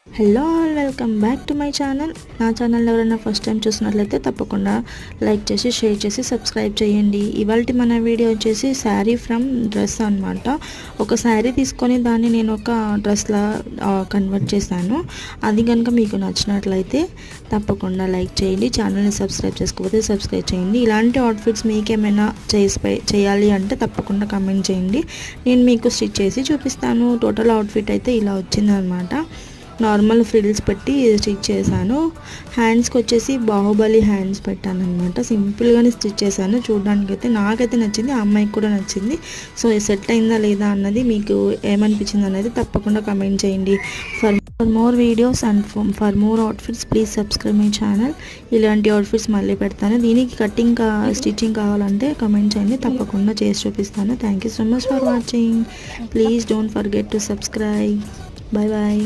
Hello all, welcome back to my channel. నా channel ఎవరైనా first time చూసినట్లయితే తప్పకుండా లైక్ చేసి షేర్ చేసి సబ్స్క్రైబ్ చేయండి. ఇవాళ మన వీడియో వచ్చేసి శారీ ఫ్రమ్ డ్రెస్ అనమాట. ఒక శారీ తీసుకొని దాన్ని నేను ఒక డ్రెస్లా కన్వర్ట్ చేశాను. అది కనుక మీకు నచ్చినట్లయితే తప్పకుండా లైక్ చేయండి. ఛానల్ని సబ్స్క్రైబ్ చేసుకోకపోతే సబ్స్క్రైబ్ చేయండి. ఇలాంటి అవుట్ఫిట్స్ మీకేమైనా చేయాలి అంటే తప్పకుండా కమెంట్ చేయండి. నేను మీకు స్టిచ్ చేసి చూపిస్తాను. టోటల్ అవుట్ఫిట్ అయితే ఇలా వచ్చిందనమాట. నార్మల్ ఫ్రిల్స్ పెట్టి స్టిచ్ చేశాను. హ్యాండ్స్కి వచ్చేసి బాహుబలి హ్యాండ్స్ పెట్టాను అనమాట. సింపుల్గానే స్టిచ్ చేశాను. చూడడానికి అయితే నాకైతే నచ్చింది, ఆ అమ్మాయికి కూడా నచ్చింది. సో సెట్ అయిందా లేదా అన్నది మీకు ఏమనిపించింది అనేది తప్పకుండా కమెంట్ చేయండి. For more videos and for more outfits please subscribe my channel. ఇలాంటి అవుట్ఫిట్స్ మళ్ళీ పెడతాను. దీనికి కటింగ్ స్టిచ్చింగ్ కావాలంటే కమెంట్ చేయండి, తప్పకుండా చేసి చూపిస్తాను. Thank you so much for watching. Please don't forget to subscribe. Bye bye.